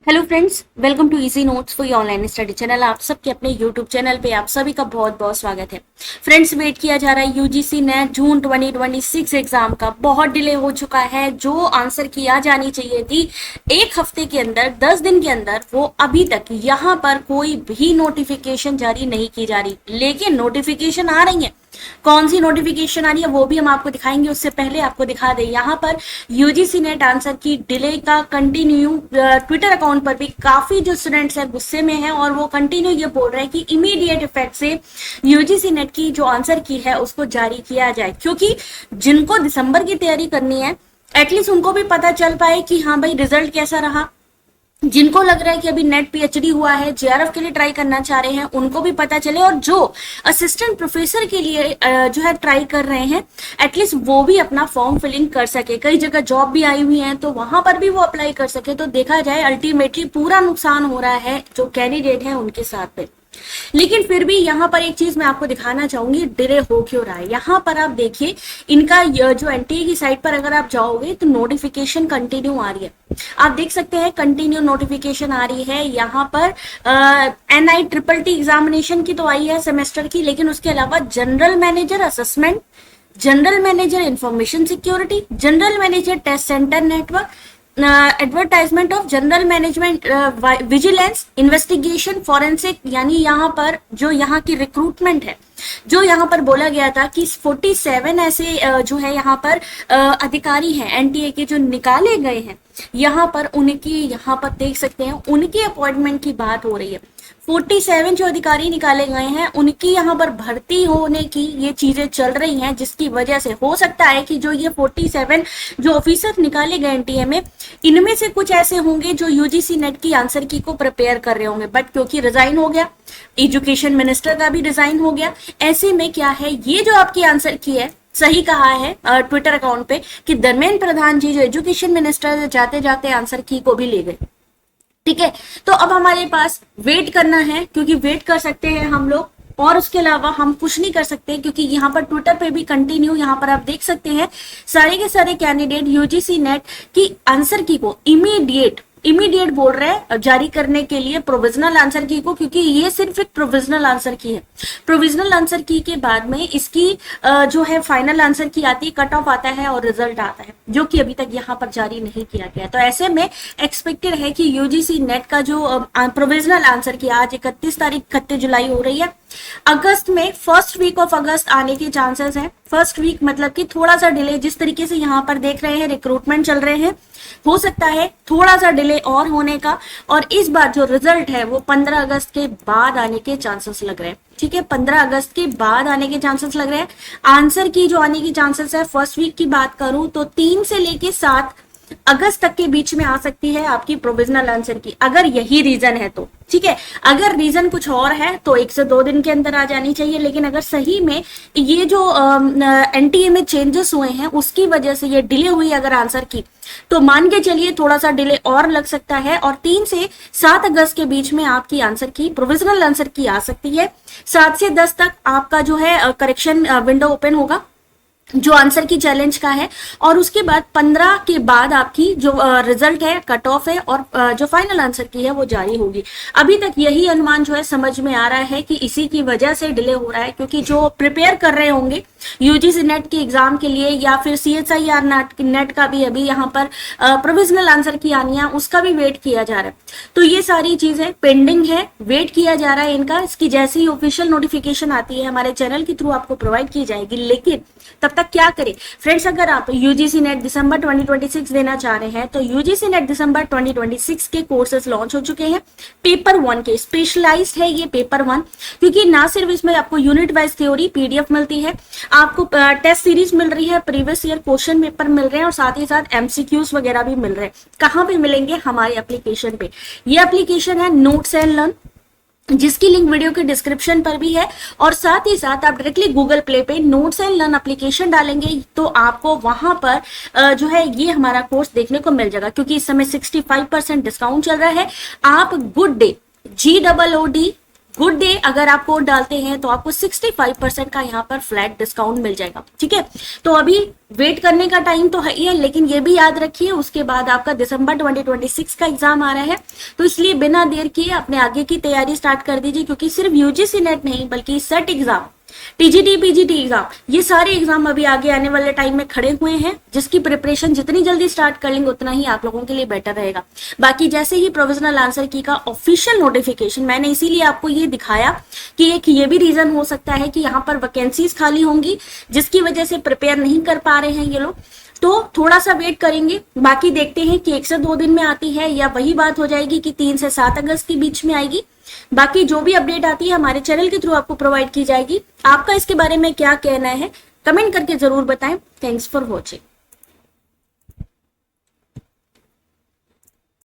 Hello friends, welcome to easy notes for online study channel. आप सबके अपने YouTube channel पे आप सभी का बहुत बहुत स्वागत है। फ्रेंड्स, वेट किया जा रहा है यूजीसी नेट जून 2026 एग्जाम का। बहुत डिले हो चुका है। जो आंसर की आ जानी चाहिए थी एक हफ्ते के अंदर, 10 दिन के अंदर, वो अभी तक यहाँ पर कोई भी नोटिफिकेशन जारी नहीं की जा रही। लेकिन नोटिफिकेशन आ रही है। कौन सी नोटिफिकेशन आ रही है वो भी हम आपको दिखाएंगे। उससे पहले आपको दिखा दें, यहाँ पर यूजीसी नेट आंसर की डिले का कंटिन्यू ट्विटर अकाउंट पर भी काफी जो स्टूडेंट्स हैं गुस्से में हैं और वो कंटिन्यू ये बोल रहे हैं कि इमीडिएट इफेक्ट से यूजीसी नेट की जो आंसर की है उसको जारी किया जाए, क्योंकि जिनको दिसंबर की तैयारी करनी है एटलीस्ट उनको भी पता चल पाए कि हाँ भाई रिजल्ट कैसा रहा। जिनको लग रहा है कि अभी नेट पीएचडी हुआ है, जेआरएफ के लिए ट्राई करना चाह रहे हैं, उनको भी पता चले। और जो असिस्टेंट प्रोफेसर के लिए जो है ट्राई कर रहे हैं, एटलीस्ट वो भी अपना फॉर्म फिलिंग कर सके। कई जगह जॉब भी आई हुई है तो वहां पर भी वो अप्लाई कर सके। तो देखा जाए अल्टीमेटली पूरा नुकसान हो रहा है जो कैंडिडेट है उनके साथ में। लेकिन फिर भी यहाँ पर एक चीज मैं आपको दिखाना चाहूंगी, डिले हो क्यों रहा है। यहाँ पर आप देखिए, इनका जो एनटीए की साइट पर अगर आप जाओगे तो नोटिफिकेशन कंटिन्यू आ रही है। आप देख सकते हैं कंटिन्यू नोटिफिकेशन आ रही है। यहाँ पर NITTT एग्जामिनेशन की तो आई है सेमेस्टर की, लेकिन उसके अलावा general manager assessment, general manager information security, general manager test centre network, advertisement of general management, vigilance, investigation, forensic, यानी यहाँ पर जो यहाँ की रिक्रूटमेंट है, जो यहाँ पर बोला गया था कि 47 ऐसे जो है यहाँ पर अधिकारी हैं एनटीए के जो निकाले गए हैं, यहाँ पर उनकी, यहाँ पर देख सकते हैं उनकी अपॉइंटमेंट की बात हो रही है। 47 जो अधिकारी निकाले गए हैं उनकी यहाँ पर भर्ती होने की ये चीजें चल रही हैं, जिसकी वजह से हो सकता है कि जो ये 47 जो ऑफिसर निकाले गए एनटीए में, इनमें से कुछ ऐसे होंगे जो यूजीसी नेट की आंसर की को प्रिपेयर कर रहे होंगे। बट क्योंकि रिजाइन हो गया, एजुकेशन मिनिस्टर का भी रिजाइन हो गया, ऐसे में क्या है, ये जो आपकी आंसर की है, सही कहा है ट्विटर अकाउंट पे कि धर्मेंद्र प्रधान जी जो एजुकेशन मिनिस्टर जाते जाते आंसर की को भी ले गए। ठीक है, तो अब हमारे पास वेट करना है, क्योंकि वेट कर सकते हैं हम लोग और उसके अलावा हम कुछ नहीं कर सकते, क्योंकि यहाँ पर ट्विटर पे भी कंटिन्यू यहाँ पर आप देख सकते हैं सारे के सारे कैंडिडेट यूजीसी नेट की आंसर की को इमीडिएट बोल रहे हैं जारी करने के लिए प्रोविजनल आंसर की को, क्योंकि ये सिर्फ एक प्रोविजनल आंसर की है। प्रोविजनल आंसर की के बाद में इसकी जो है फाइनल आंसर की आती है, कट ऑफ आता है और रिजल्ट आता है, जो कि अभी तक यहाँ पर जारी नहीं किया गया। तो ऐसे में एक्सपेक्टेड है कि यूजीसी नेट का जो प्रोविजनल आंसर की आज 31 जुलाई हो रही है, अगस्त में फर्स्ट वीक ऑफ अगस्त आने के चांसेस है। फर्स्ट वीक मतलब कि थोड़ा सा डिले, जिस तरीके से यहाँ पर देख रहे हैं रिक्रूटमेंट चल रहे हैं, हो सकता है थोड़ा सा डिले और होने का। और इस बार जो रिजल्ट है वो 15 अगस्त के बाद आने के चांसेस लग रहे हैं। ठीक है, 15 अगस्त के बाद आने के चांसेस लग रहे हैं। आंसर की जो आने की चांसेस है फर्स्ट वीक की बात करूं तो 3 से लेके 7 अगस्त तक के बीच में आ सकती है आपकी प्रोविजनल आंसर की, अगर यही रीजन है तो। ठीक है, अगर रीजन कुछ और है तो 1 से 2 दिन के अंदर आ जानी चाहिए। लेकिन अगर सही में ये जो एनटीए में चेंजेस हुए हैं उसकी वजह से ये डिले हुई अगर आंसर की, तो मान के चलिए थोड़ा सा डिले और लग सकता है और 3 से 7 अगस्त के बीच में आपकी आंसर की, प्रोविजनल आंसर की आ सकती है। 7 से 10 तक आपका जो है करेक्शन विंडो ओपन होगा जो आंसर की चैलेंज का है, और उसके बाद 15 के बाद आपकी जो रिजल्ट है, कट ऑफ है और जो फाइनल आंसर की है वो जारी होगी। अभी तक यही अनुमान जो है समझ में आ रहा है कि इसी की वजह से डिले हो रहा है, क्योंकि जो प्रिपेयर कर रहे होंगे यूजीसी नेट के एग्जाम के लिए या फिर CSIR नेट का भी अभी यहाँ पर प्रोविजनल आंसर की आनी है, उसका भी वेट किया जा रहा है। तो ये सारी चीजें पेंडिंग है, वेट किया जा रहा है इनका। इसकी जैसी ही ऑफिशियल नोटिफिकेशन आती है हमारे चैनल के थ्रू आपको प्रोवाइड की जाएगी। लेकिन तब तक क्या करें फ्रेंड्स, अगर आप यूजीसी नेट दिसंबर 2026 देना चाह रहे हैं तो यूजीसी नेट दिसंबर 2026 के कोर्सेज लॉन्च हो चुके हैं। पेपर 1 के स्पेशलाइज्ड है ये पेपर 1, क्योंकि ना सिर्फ इसमें आपको यूनिट वाइज थ्योरी PDF मिलती है, आपको टेस्ट सीरीज मिल रही है, प्रीवियस ईयर क्वेश्चन पेपर मिल रहे हैं और साथ ही साथ MCQs वगैरह भी मिल रहे हैं। कहाँ पे मिलेंगे? हमारे एप्लीकेशन पे। ये एप्लीकेशन है नोट्स एंड लर्न, जिसकी लिंक वीडियो के डिस्क्रिप्शन पर भी है, और साथ ही साथ आप डायरेक्टली गूगल प्ले पे नोट्स एंड लर्न एप्लीकेशन डालेंगे तो आपको वहां पर जो है ये हमारा कोर्स देखने को मिल जाएगा, क्योंकि इस समय 65% डिस्काउंट चल रहा है। आप good day GOOD good day अगर आप कोड डालते हैं तो आपको 65% का यहाँ पर फ्लैट डिस्काउंट मिल जाएगा। ठीक है, तो अभी वेट करने का टाइम तो है ही है, लेकिन ये भी याद रखिए उसके बाद आपका दिसंबर 2026 का एग्जाम आ रहा है, तो इसलिए बिना देर किए अपने आगे की तैयारी स्टार्ट कर दीजिए, क्योंकि सिर्फ यूजीसी नेट नहीं बल्कि set exam, TGT PGT exam, ये सारे एग्जाम अभी आगे आने वाले टाइम में खड़े हुए हैं, जिसकी प्रिपरेशन जितनी जल्दी स्टार्ट कर लेंगे उतना ही आप लोगों के लिए बेटर रहेगा। बाकी जैसे ही प्रोविजनल आंसर की का ऑफिशियल नोटिफिकेशन, मैंने इसीलिए आपको ये दिखाया कि एक ये भी रीजन हो सकता है कि यहाँ पर वैकेंसीज खाली होंगी जिसकी वजह से प्रिपेयर नहीं कर पा रहे हैं ये लोग, तो थोड़ा सा वेट करेंगे। बाकी देखते हैं कि 1 से 2 दिन में आती है या वही बात हो जाएगी कि 3 से 7 अगस्त के बीच में आएगी। बाकी जो भी अपडेट आती है हमारे चैनल के थ्रू आपको प्रोवाइड की जाएगी। आपका इसके बारे में क्या कहना है कमेंट करके जरूर बताएं। Thanks for watching.